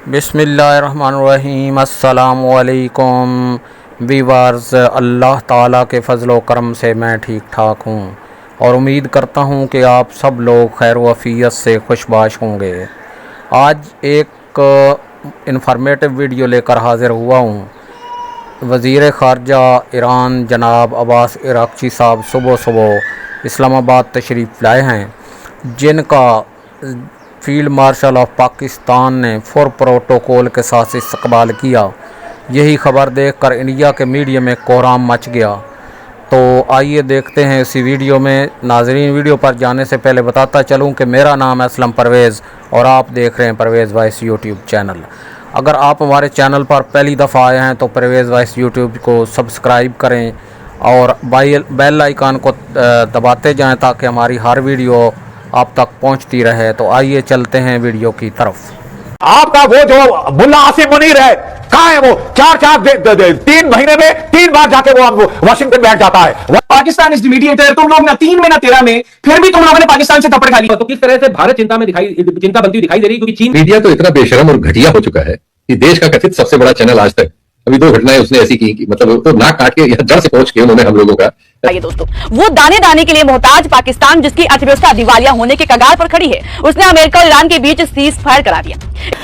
बिस्मिल्लाहिर्रहमानिर्रहीम। अस्सलामु अलैकुम वीवर्स। अल्लाह ताला के फ़ज़ल व करम से मैं ठीक ठाक हूँ और उम्मीद करता हूँ कि आप सब लोग खैर वफ़ियत से खुशबाश होंगे। आज एक इन्फॉर्मेटिव वीडियो लेकर हाज़िर हुआ हूँ। वज़ीर ख़ारजा ईरान जनाब अब्बास इराक़ची साहब सुबह सुबह इस्लामाबाद तशरीफ़ लाए हैं, जिनका फ़ील्ड मार्शल ऑफ पाकिस्तान ने फुर प्रोटोकॉल के साथ इस्तकबाल किया। यही ख़बर देखकर इंडिया के मीडिया में कोहराम मच गया। तो आइए देखते हैं इसी वीडियो में। नाज़रीन, वीडियो पर जाने से पहले बताता चलूं कि मेरा नाम है असलम परवेज़ और आप देख रहे हैं परवेज़ वॉइस यूट्यूब चैनल। अगर आप हमारे चैनल पर पहली दफ़ा आए हैं तो परवेज़ वॉइस यूट्यूब को सब्सक्राइब करें और बेल आइकन को दबाते जाएं ताकि हमारी हर वीडियो आप तक पहुंचती रहे। तो आइए चलते हैं वीडियो की तरफ। आपका वो जो मुल्ला आसिम मुनीर है, कहाँ है वो? 3 महीने में 3 बार जाके वो वाशिंगटन बैठ जाता है। Pakistan is the mediator. तुम लोग ना 3 में ना 13 में, फिर भी तुम लोगों ने पाकिस्तान से थप्पड़ खा ली। तो किस तरह से भारत चिंता बनती हुई दिखाई दे रही, क्योंकि चीन मीडिया तो इतना बेशरम और घटिया हो चुका है कि देश का कथित सबसे बड़ा चैनल आज तक अभी 2 घटनाएं उसने ऐसी की मतलब तो नाक काट के जड़ से पहुंच के उन्होंने हम लोगों का। ये दोस्तों, वो दाने दाने के लिए मोहताज पाकिस्तान, जिसकी अर्थव्यवस्था दिवालिया होने के कगार पर खड़ी है, उसने अमेरिका और ईरान के बीच सीज फायर करा दिया।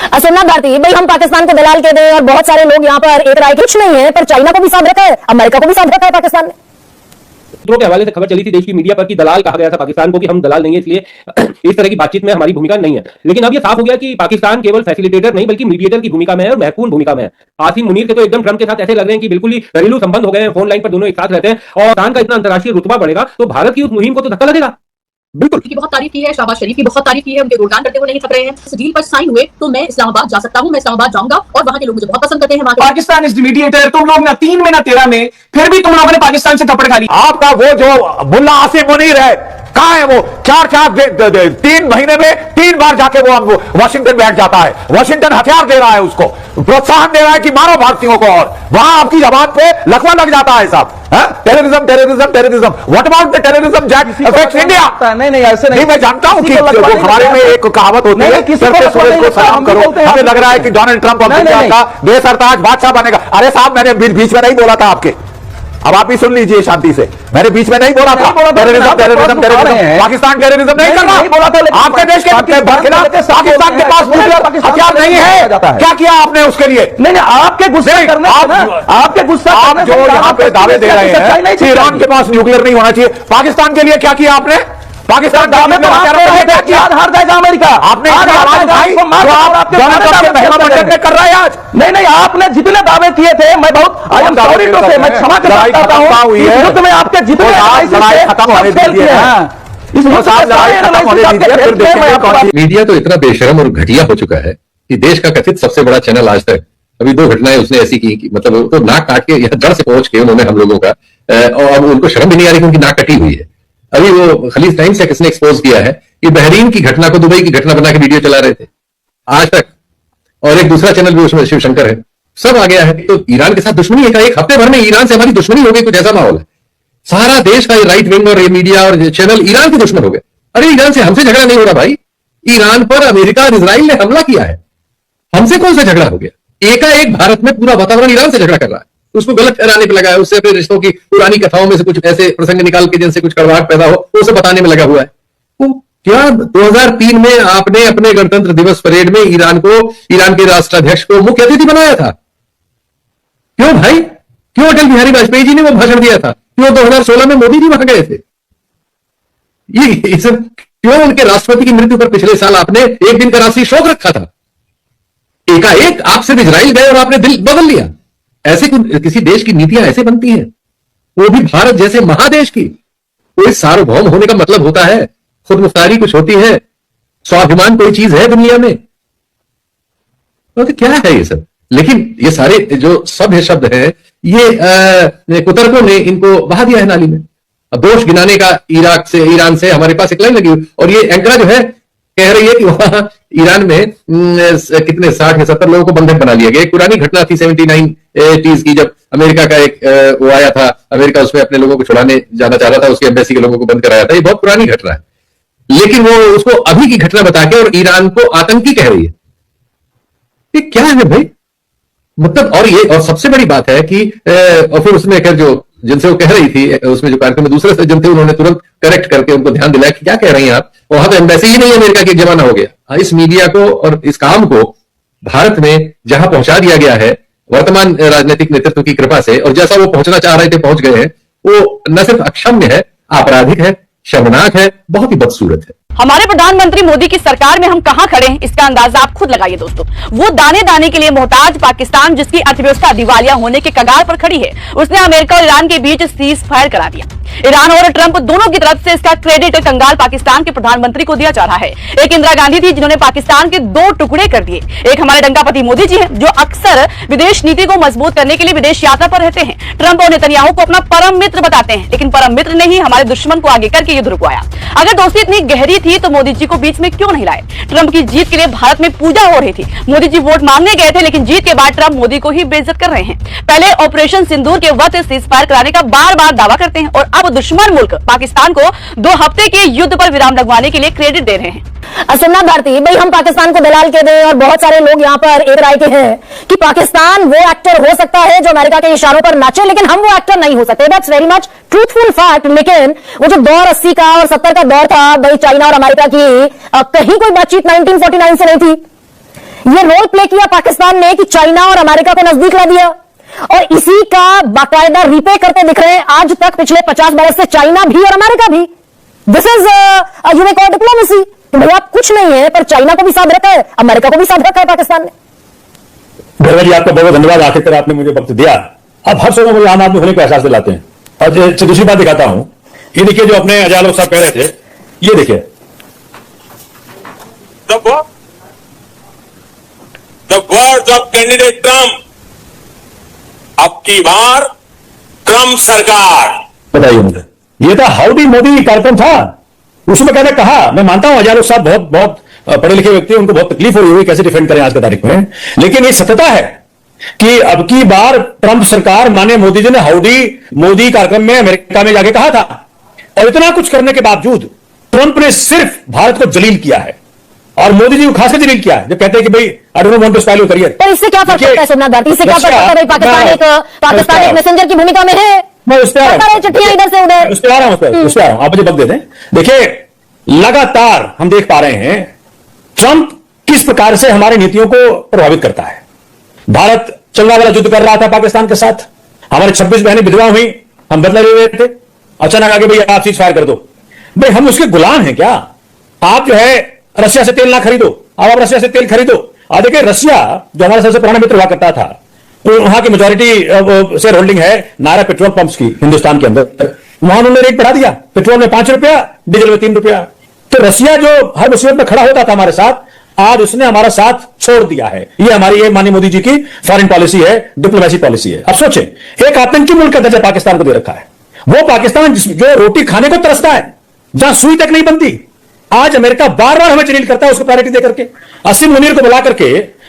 असलना भारती भाई, हम पाकिस्तान को दलाल कहते हैं और बहुत सारे लोग यहाँ पर एक राय कुछ नहीं है, पर चाइना को भी साथ रखा है, अमेरिका को भी साथ रखा है पाकिस्तान ने। सूत्रों के हवाले से खबर चली थी देश की मीडिया पर कि दलाल कहा गया था पाकिस्तान को कि हम दलाल नहीं है, इसलिए इस तरह की बातचीत में हमारी भूमिका नहीं है। लेकिन अब यह साफ हो गया कि पाकिस्तान केवल फैसिलिटेटर नहीं बल्कि मीडिएटर की भूमिका में है और महत्वपूर्ण भूमिका में है। आसिम मुनीर के तो एकदम ट्रंप के साथ ऐसे लग रहे हैं कि बिल्कुल ही घरेलू संबंध हो गए हैं, फोन लाइन पर दोनों एक साथ रहते हैं। और पाकिस्तान का इतना अंतर्राष्ट्रीय रुतबा बढ़ेगा तो भारत की उस मुहिम को तो धक्का लगेगा। बिल्कुल की बहुत तारीफ की है, शहबाज शरीफ की बहुत तारीफ की है, उनके गुणगान करते हुए नहीं थक रहे हैं। इस डील पर साइन हुए तो मैं इस्लामाबाद जा सकता हूं, मैं इस्लामाबाद जाऊंगा और वहां के लोग मुझे बहुत पसंद करते हैं। Pakistan is the mediator. तुम लोग ना 3 में ना 13 में, फिर भी तुम लोगों ने पाकिस्तान से थप्पड़ खा ली। आपका वो जो मुल्ला आसिम मुनीर है, कहाँ है वो? 3 महीने में 3 बार जाके वो वाशिंगटन बैठ जाता है। वाशिंगटन हथियार दे रहा है, उसको प्रोत्साहन दे रहा है कि मारो भारतीयों को, और वहां आपकी जबान पे लकवा लग जाता है साहब। Terrorism terrorism terrorism, what about the terrorism that affects India? नहीं ऐसे नहीं, मैं जानता हूं कि हमारे में एक कहावत होती है कि सिर पे सूरज को सलाम करो। हमें लग रहा है कि डोनाल्ड ट्रंप अमेरिका का बेसरताज बादशाह बनेगा। अरे साहब, मैंने बीच में नहीं बोला था आपके, अब आप भी सुन लीजिए शांति से। मैंने बीच में नहीं बोला था terrorism terrorism terrorism. Pakistan terrorism नहीं कर रहा। आपके देश के पाकिस्तान के पास हथियार नहीं है। क्या किया आपने उसके लिए? नहीं, आपके गुस्से करने, आपके गुस्सा आप जो यहाँ पे दावे दे रहे हैं कि ईरान के पास न्यूक्लियर नहीं होना चाहिए, पाकिस्तान के लिए क्या किया आपने? पाकिस्तान दावे में हार जाएगा अमेरिका। आपने आवाज उठाई जो आप महिला मंडल में कर रहे हैं आज। नहीं, आपने जितने दावे किए थे, मैं बहुत मैं क्षमा करता हूं, इस युद्ध में आपके जितने खत्म होने दीजिए। मीडिया तो इतना बेशरम और घटिया हो चुका है कि देश का कथित सबसे बड़ा चैनल आज तक अभी 2 घटनाएं उसने ऐसी की मतलब तो नाक काट के जड़ से पहुंच के उन्होंने हम लोगों का, और अब उनको शर्म भी नहीं आ रही कि उनकी नाक कटी हुई है। अभी वो खलीज टाइम्स से किसने एक्सपोज किया है कि बहरीन की घटना को दुबई की घटना बना के वीडियो चला रहे थे आज तक, और एक दूसरा चैनल भी उसमें शिवशंकर है, सब आ गया है। तो ईरान के साथ दुश्मनी है, एक हफ्ते भर में ईरान से हमारी दुश्मनी हो गई, कुछ ऐसा माहौल है। सारा देश का राइट विंग और मीडिया और चैनल ईरान के दुश्मन हो गए। अरे ईरान से हमसे झगड़ा नहीं हो रहा भाई, ईरान पर अमेरिका और इजराइल ने हमला किया है, हमसे कौन सा झगड़ा हो गया? एकाएक भारत में पूरा वातावरण ईरान से झगड़ा कर रहा है, उसको गलत ठहराने पे लगा है, उससे फिर रिश्तों की पुरानी कथाओं में से कुछ ऐसे प्रसंग निकाल के जिनसे कुछ कड़वाहट पैदा हो उसे बताने में लगा हुआ है। तो क्या 2003 में आपने अपने गणतंत्र दिवस परेड में ईरान के राष्ट्राध्यक्ष को मुख्य अतिथि बनाया था? क्यों भाई? क्यों अटल बिहारी वाजपेयी जी ने वो भाषण दिया था? क्यों 2016 में मोदी जी वहां गए थे? ये सब क्यों? उनके राष्ट्रपति की मृत्यु पर पिछले साल आपने एक दिन का राष्ट्रीय शोक रखा था। एकाएक आप सिर्फ इजराइल गए और आपने दिल बदल लिया। ऐसे किसी देश की नीतियां ऐसे बनती हैं, वो भी भारत जैसे महादेश की। कोई सार्वभौम होने का मतलब होता है खुद मुख्तारी कुछ होती है, स्वाभिमान कोई चीज है दुनिया में। तो क्या है ये सब? लेकिन ये सारे जो सभ्य शब्द हैं ये कुतर्कों ने इनको बहा दिया है नाली में। अब दोष गिनाने का ईरान से हमारे पास एक लाइन लगी हुई, और ये एंकरा जो है कह रही है कि वहां ईरान में कितने 60 या 70 लोगों को बंधक बना लिया गया। एक पुरानी घटना थी 79 की, जब अमेरिका का एक वो आया था, अमेरिका उसमें अपने लोगों को छुड़ाने जाना चाह रहा था, उसकी एम्बेसी के लोगों को बंद कराया था। ये बहुत पुरानी घटना है, लेकिन वो उसको अभी की घटना बता के और ईरान को आतंकी कह रही है। ये क्या है भाई? मतलब और सबसे बड़ी बात है कि और फिर उसमें जो जिनसे वो कह रही थी उसमें जो कार्यक्रम में दूसरे सज्जन थे उन्होंने तुरंत करेक्ट करके उनको ध्यान दिलाया कि क्या कह रही हैं आप, वहां तो एम्बेसी ही नहीं है अमेरिका की, जमाना हो गया। इस मीडिया को और इस काम को भारत में जहां पहुंचा दिया गया है वर्तमान राजनीतिक नेतृत्व की कृपा से, और जैसा वो पहुंचना चाह रहे थे पहुंच गए हैं, वो न सिर्फ अक्षम्य है, आपराधिक है, शर्मनाक है, बहुत ही बदसूरत है। हमारे प्रधानमंत्री मोदी की सरकार में हम कहां खड़े हैं इसका अंदाजा आप खुद लगाइए दोस्तों। वो दाने दाने के लिए मोहताज पाकिस्तान जिसकी अर्थव्यवस्था दिवालिया होने के कगार पर खड़ी है, उसने अमेरिका और ईरान के बीच सीज फायर करा दिया। ईरान और ट्रंप दोनों की तरफ से इसका क्रेडिट कंगाल पाकिस्तान के प्रधानमंत्री को दिया जा रहा है। एक इंदिरा गांधी थी जिन्होंने पाकिस्तान के 2 टुकड़े कर दिए। एक हमारे डंकापति मोदी जी हैं जो अक्सर विदेश नीति को मजबूत करने के लिए विदेश यात्रा पर रहते हैं। ट्रंप और नेतन्याहू को अपना परम मित्र बताते हैं, लेकिन परम मित्र ने ही हमारे दुश्मन को आगे करके युद्ध रुकवाया। अगर दोस्ती इतनी गहरी थी तो मोदी जी को बीच में क्यों नहीं लाए? ट्रंप की जीत के लिए भारत में पूजा हो रही थी, मोदी जी वोट मांगने गए थे, लेकिन जीत के बाद ट्रंप मोदी को ही बेइज्जत कर रहे हैं। पहले ऑपरेशन सिंदूर के वक्त सीज फायर कराने का बार बार दावा करते हैं और अब दुश्मन मुल्क पाकिस्तान को 2 हफ्ते के युद्ध पर विराम लगवाने के लिए क्रेडिट दे रहे हैं। सोमनाथ भारती भाई, हम पाकिस्तान को दलाल के दें और बहुत सारे लोग यहाँ पर एक राय के हैं कि पाकिस्तान वो एक्टर हो सकता है जो अमेरिका के इशारों पर नाचे, लेकिन हम वो एक्टर नहीं हो सकते। That's very much truthful fact. लेकिन वो जो दौर 80 का और 70 का दौर था भाई, चाइना और अमेरिका की कहीं कोई बातचीत 1949 से नहीं थी। ये रोल प्ले किया पाकिस्तान ने कि चाइना और अमेरिका को नजदीक ला दिया और इसी का बाकायदा रिपे करते दिख रहे हैं आज तक पिछले 50 बरस से चाइना भी और अमेरिका भी। This is you may call diplomacy. भैया आप कुछ नहीं है पर चाइना को भी साथ रखा है, अमेरिका को भी साथ रखा है पाकिस्तान ने। धर्मा जी आपका बहुत धन्यवाद, आखिर आपने मुझे वक्त दिया। अब हर समय मुझे आम आदमी होने का एहसास दिलाते हैं। और दूसरी बात दिखाता हूं, ये देखिए जो अपने अजय लोग साहब कह रहे थे, ये देखिए the words of candidate Trump, अब की बार ट्रंप सरकार। बताइए मुझे, ये था हाउडी मोदी कार्यक्रम था, उसमें कहने कहा, मैं मानता हूं अजय लोग साहब बहुत पढ़े लिखे व्यक्ति, उनको बहुत तकलीफ हो रही हुई कैसे डिफेंड करें आज की तारीख में, लेकिन ये सत्यता है कि अब की बार ट्रंप सरकार माने मोदी जी ने हाउडी मोदी कार्यक्रम में अमेरिका में जाके कहा था। और इतना कुछ करने के बावजूद ट्रंप ने सिर्फ भारत को जलील किया है और मोदी जी को खासकर जलील किया है, जब कहते हैं कि भाई I don't want to spoil your career. पर इससे क्या फर्क पड़ता है सोमनाथ भारती? इससे क्या फर्क पड़ता है? पाकिस्तान एक मैसेंजर की भूमिका में है, मैं उस पर आ रहा हूं, चिट्ठियां इधर से उधर, उस पर आ रहा हूं, आप मुझे वक्त दे दें। देखिए लगातार हम देख पा रहे हैं ट्रंप किस प्रकार से हमारी नीतियों को प्रभावित करता है। भारत चलने वाला युद्ध कर रहा था पाकिस्तान के साथ, हमारे 26 बहनें विधवा हुई, हम बदला ले रहे थे, अचानक आगे भाई आप सीज फायर कर दो। भाई हम उसके गुलाम हैं क्या? आप जो है रशिया से तेल ना खरीदो, अब आप रशिया से तेल खरीदो। देखिए रशिया जो हमारा सबसे पुराना मित्र हुआ करता था, तो वहां की मेजोरिटी शेयर होल्डिंग है नायरा पेट्रोल पंप्स की हिंदुस्तान के अंदर, वहां उन्होंने रेट बढ़ा दिया, पेट्रोल में 5 रुपया, डीजल में 3 रुपया। तो रशिया जो हर मुसीबत में खड़ा होता था हमारे साथ, आज उसने हमारा साथ छोड़ दिया है। ये हमारी माननीय मोदी जी की फॉरेन पॉलिसी है, डिप्लोमेसी पॉलिसी है। अब सोचें, एक आतंकी मुल्क का दर्जा पाकिस्तान को दे रखा है, वो पाकिस्तान जो रोटी खाने को तरसता है, जहां सुई तक नहीं बनती, आज अमेरिका बार बार हमें जलील करता है उसको प्रायोरिटी दे करके। असीम मुनीर को बुला करके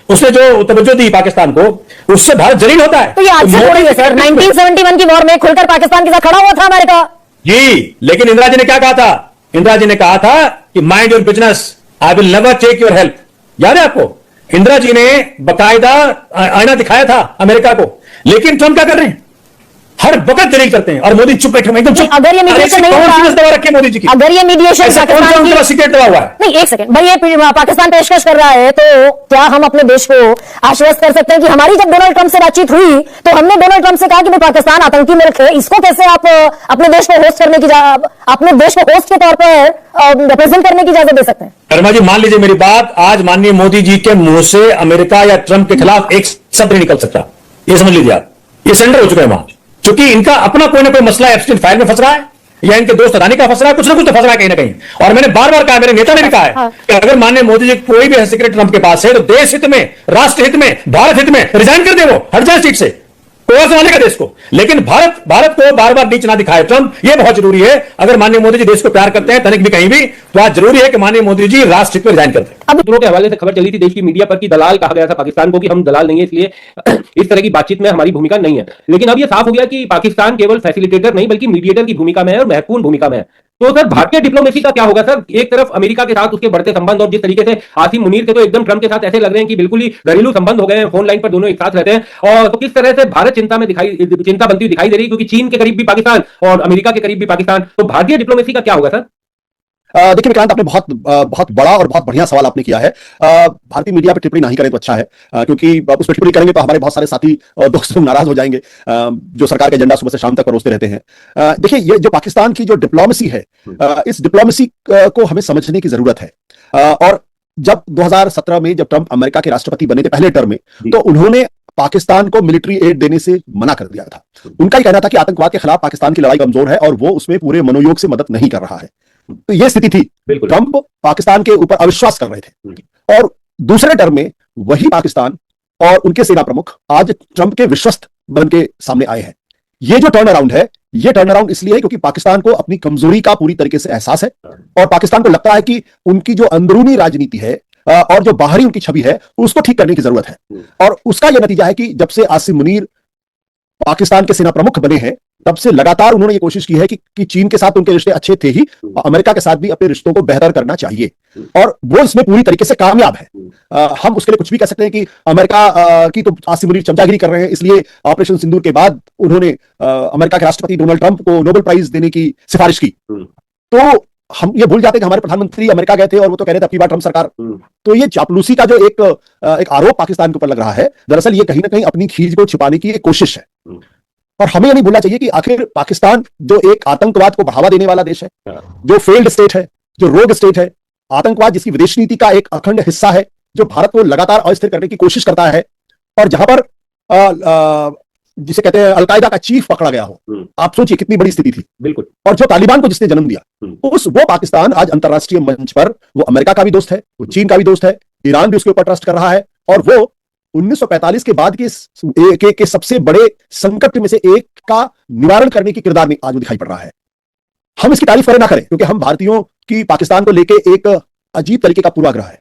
उसने जो तवज्जो दी पाकिस्तान को, उससे भारत जलील होता है। तो ये आज से थोड़ी है सर, 1971 की वॉर में खुलकर पाकिस्तान के साथ खड़ा हुआ था अमेरिका जी। लेकिन इंदिरा जी ने क्या कहा था? इंदिरा जी ने कहा था कि mind your business, I will never take your help. याद है आपको? इंदिरा जी ने बकायदा आईना दिखाया था अमेरिका को। लेकिन ट्रंप क्या कर रहे हैं? हर वक्त दलील करते हैं और मोदी चुप बैठे एकदम चुप। अगर ये मीडिएशन नहीं होता, दवा रखी मोदी जी की, अगर ये मीडिएशन सीक्रेट दवा हुआ है। नहीं, एक सेकंड भाई, ये पाकिस्तान पेशकश कर रहा है, तो क्या हम अपने देश को आश्वस्त कर सकते हैं कि हमारी जब डोनाल्ड ट्रंप से बातचीत हुई तो हमने डोनाल्ड ट्रंप से कहा कि पाकिस्तान आतंकी मुल्क है, इसको कैसे आप अपने देश को होस्ट करने की अपने देश को होस्ट के तौर पर रिप्रेजेंट करने की इजाजत दे सकते हैं? शर्मा जी मान लीजिए मेरी बात, आज माननीय मोदी जी के मुंह से अमेरिका या ट्रंप के खिलाफ एक शब्द नहीं निकल सकता, ये समझ लीजिए आप। ये सेंडर हो चुके हैं वहां, क्योंकि इनका अपना कोई ना कोई मसला एप्स्टीन फाइल में फंस रहा है या इनके दोस्त अदानी का फंस रहा है, कुछ ना कुछ तो फंस रहा है कहीं ना कहीं। और मैंने बार बार कहा, मेरे नेता ने भी कहा है कि अगर माननीय मोदी जी कोई भी सीक्रेट ट्रंप के पास है तो देश हित में, राष्ट्र हित में, भारत हित में रिजाइन कर दे, वो हट जाए सीट से, कोई संभालने का देश को। लेकिन भारत को बार बार नीच ना दिखाए ट्रंप, ये बहुत जरूरी है। अगर माननीय मोदी जी देश को प्यार करते हैं तनिक भी कहीं भी, तो आज जरूरी है कि माननीय मोदी जी राष्ट्र हित में रिजाइन करते हैं। सूत्रों के हवाले से खबर चली थी देश की मीडिया पर कि दलाल कहा गया था पाकिस्तान को कि हम दलाल नहीं है, इसलिए इस तरह की बातचीत में हमारी भूमिका नहीं है। लेकिन अब यह साफ हो गया कि पाकिस्तान केवल फैसिलिटेटर नहीं बल्कि मीडिएटर की भूमिका में है और महत्वपूर्ण भूमिका में है। तो सर भारतीय डिप्लोमेसी का क्या होगा सर? एक तरफ अमेरिका के साथ उसके बढ़ते संबंध और जिस तरीके से आसिम मुनीर के तो एकदम ट्रंप के साथ ऐसे लग रहे हैं कि बिल्कुल ही घरेलू संबंध हो गए हैं, फोन लाइन पर दोनों एक साथ रहते हैं। और तो किस तरह से भारत चिंता बनती हुई दिखाई दे रही है, क्योंकि चीन के करीब भी पाकिस्तान और अमेरिका के करीब भी पाकिस्तान। तो भारतीय डिप्लोमेसी का क्या होगा सर? देखिए विक्रांत, आपने बहुत बड़ा और बहुत बढ़िया सवाल आपने किया है। भारतीय मीडिया पर टिप्पणी नहीं करें तो अच्छा है, क्योंकि उस पर टिप्पणी करेंगे तो हमारे बहुत सारे साथी और दोस्त नाराज हो जाएंगे, जो सरकार के एजेंडा सुबह से शाम तक परोसते रहते हैं। देखिए, ये जो पाकिस्तान की जो डिप्लोमेसी है, इस डिप्लोमेसी को हमें समझने की जरूरत है। और जब 2017 में जब ट्रंप अमेरिका के राष्ट्रपति बने थे पहले टर्म में, तो उन्होंने पाकिस्तान को मिलिट्री एड देने से मना कर दिया था। उनका ही कहना था कि आतंकवाद के खिलाफ पाकिस्तान की लड़ाई कमजोर है और वो उसमें पूरे मनोयोग से मदद नहीं कर रहा है। तो यह स्थिति थी। ट्रंप पाकिस्तान के ऊपर अविश्वास कर रहे थे, और दूसरे टर्म में वही पाकिस्तान और उनके सेना प्रमुख आज ट्रंप के विश्वस्त बन के सामने आए हैं। ये जो टर्न अराउंड है, ये टर्न अराउंड इसलिए है क्योंकि पाकिस्तान को अपनी कमजोरी का पूरी तरीके से एहसास है, और पाकिस्तान को लगता है कि उनकी जो अंदरूनी राजनीति है और जो बाहरी उनकी छवि है, उसको ठीक करने की जरूरत है। और उसका यह नतीजा है कि जब से आसिम मुनीर पाकिस्तान के सेना प्रमुख बने हैं, तब से लगातार उन्होंने ये कोशिश की है कि चीन के साथ उनके रिश्ते अच्छे थे ही, अमेरिका के साथ भी अपने रिश्तों को बेहतर करना चाहिए, और वो इसमें पूरी तरीके से कामयाब है। हम उसके लिए कुछ भी कह सकते हैं कि अमेरिका की तो आसिम मुनीर चमचागिरी कर रहे हैं, इसलिए ऑपरेशन सिंदूर के बाद उन्होंने अमेरिका के राष्ट्रपति डोनाल्ड ट्रंप को नोबेल प्राइज देने की सिफारिश की। तो हम ये भूल जाते हैं कि हमारे प्रधानमंत्री अमेरिका गए थे और वो तो कह रहे थे अब की बार ट्रंप सरकार। तो ये चापलूसी का जो एक आरोप पाकिस्तान के ऊपर लग रहा है, दरअसल ये कहीं ना कहीं अपनी खींच को छिपाने की एक कोशिश है। और हमें ये नहीं भूलना चाहिए कि आखिर पाकिस्तान जो एक आतंकवाद को बढ़ावा देने वाला देश है, जो फेल्ड स्टेट है, जो रोग स्टेट है, आतंकवाद जिसकी विदेश नीति का एक अखंड हिस्सा है, जो भारत को लगातार अस्थिर करने की कोशिश करता है, और जहां पर जिसे कहते हैं अलकायदा का चीफ पकड़ा गया हो। आप सोचिए कितनी बड़ी स्थिति थी। बिल्कुल। और जो तालिबान को जिसने जन्म दिया, वो पाकिस्तान आज अंतरराष्ट्रीय मंच पर वो अमेरिका का भी दोस्त है, वो चीन का भी दोस्त है, ईरान भी उसके ऊपर ट्रस्ट कर रहा है, और वो 1945 के बाद के सबसे बड़े संकट में से एक का निवारण करने की किरदार में आज वो दिखाई पड़ रहा है। हम इसकी तारीफ करें ना करें, क्योंकि हम भारतीयों की पाकिस्तान को लेकर एक अजीब तरीके का पूर्वाग्रह है,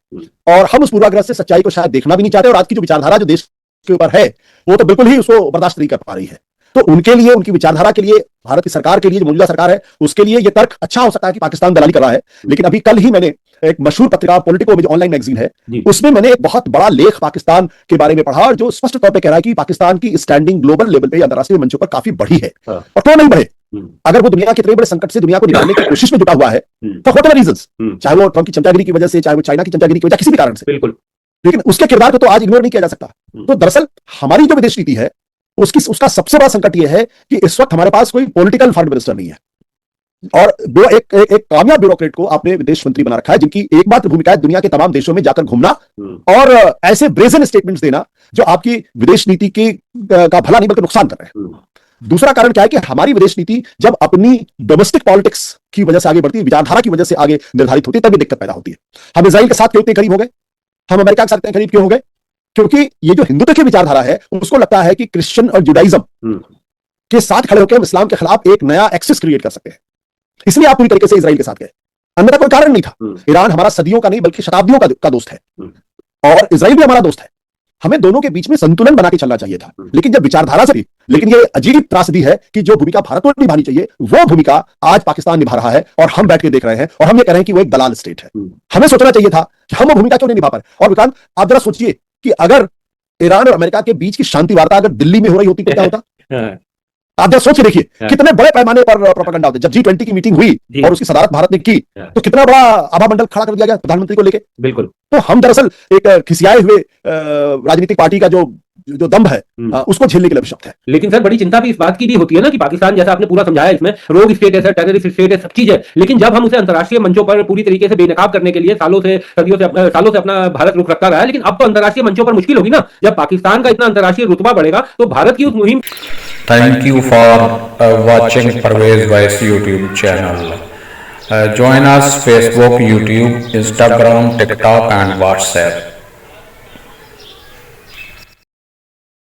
और हम उस पूर्वाग्रह से सच्चाई को शायद देखना भी नहीं चाहते, और आज की जो विचारधारा जो देश के ऊपर है, वो तो बिल्कुल ही उसको बर्दाश्त नहीं कर पा रही है। तो उनके लिए, उनकी विचारधारा के लिए, भारत की सरकार के लिए, जो मौजूदा सरकार है, उसके लिए यह तर्क अच्छा हो सकता है कि पाकिस्तान दलाली कर रहा है। लेकिन अभी कल ही मैंने एक मशहूर पत्रिका पॉलिटिको में जो ऑनलाइन मैगजीन है, उसमें मैंने एक बहुत बड़ा लेख पाकिस्तान के बारे में पढ़ा, और जो स्पष्ट तौर पे कह रहा है कि पाकिस्तान की स्टैंडिंग ग्लोबल लेवल पे, अंतरराष्ट्रीय मंचों पर काफी बढ़ी है। और क्यों नहीं बढ़े? अगर वो दुनिया के इतने बड़े संकट से दुनिया को निकालने की कोशिश में जुटा हुआ है, तो व्हाटएवर रीजंस, चाहे वो ट्रंप की चमचागिरी की वजह से, चाहे वो चाइना की चमचागिरी की वजह, किसी भी कारण से, बिल्कुल, लेकिन उसके किरदार को तो आज इग्नोर नहीं किया जा सकता। तो दरअसल हमारी जो विदेश नीति है, उसका सबसे बड़ा संकट यह है कि इस वक्त हमारे पास कोई पॉलिटिकल फॉरेन मिनिस्टर नहीं है, और वो एक कामयाब ब्यूरोक्रेट को आपने विदेश मंत्री बना रखा है, जिनकी एकमात्र भूमिका है दुनिया के तमाम देशों में जाकर घूमना और ऐसे ब्रेजन स्टेटमेंट्स देना जो आपकी विदेश नीति का भला नहीं बल्कि नुकसान कर रहे हैं। दूसरा कारण क्या है कि हमारी विदेश नीति जब अपनी डोमेस्टिक पॉलिटिक्स की वजह से आगे बढ़ती है, विचारधारा की वजह से आगे निर्धारित होती है, तभी दिक्कत पैदा होती है। हम इजराइल के साथ क्यों इतने करीब हो गए? हम अमेरिका के साथ इतने करीब क्यों हो गए? क्योंकि ये जो हिंदुत्व की विचारधारा है, उसको लगता है कि क्रिश्चियन और जुडाइज्म के साथ खड़े होकर हम इस्लाम के खिलाफ एक नया एक्सिस क्रिएट कर सकते हैं। इसलिए आप पूरी तरीके से इजराइल के साथ गए, अन्यथा कोई कारण नहीं था। ईरान हमारा सदियों का नहीं बल्कि शताब्दियों का दोस्त है, और इजराइल भी हमारा दोस्त है। हमें दोनों के बीच में संतुलन बना के चलना चाहिए था, लेकिन जब विचारधारा से, लेकिन ये अजीब त्रासदी है कि जो भूमिका भारत को निभानी चाहिए, वो भूमिका आज पाकिस्तान निभा रहा है, और हम बैठ के देख रहे हैं, और हम ये कह रहे हैं कि वो एक दलाल स्टेट है। हमें सोचना चाहिए था कि हम वो भूमिका क्यों नहीं निभा पाए। और विक्रांत, आप जरा सोचिए कि अगर ईरान और अमेरिका के बीच की शांति वार्ता अगर दिल्ली में हो रही होती तो क्या होता? आप जरा सोच देखिए कितने बड़े पैमाने पर प्रोपेगेंडा होते। जब G20 की मीटिंग हुई और उसकी सदारत भारत ने की, तो कितना बड़ा आभा मंडल खड़ा कर दिया गया प्रधानमंत्री को लेके। बिल्कुल। तो हम दरअसल एक खिसियाए हुए राजनीतिक पार्टी का जो दम है, उसको झेलने के लिए अभिशप्त है। लेकिन सर बड़ी चिंता भी इस बात की भी होती है ना कि पाकिस्तान, जैसा आपने पूरा समझाया, इसमें रोग स्टेट है सर, टेररिस्ट स्टेट है, सब चीज है, लेकिन जब हम उसे अंतर्राष्ट्रीय मंचों पर पूरी तरीके से बेनकाब करने के लिए सालों से अपना भारत रुख रखता रहा है, लेकिन अब तो अंतर्राष्ट्रीय मंचों पर मुश्किल होगी ना। जब पाकिस्तान का इतना अंतर्राष्ट्रीय रुतबा बढ़ेगा तो भारत की उस मुहिम। Thank you for watching Parvez Wais YouTube channel. Join us Facebook, YouTube, Instagram, TikTok and WhatsApp.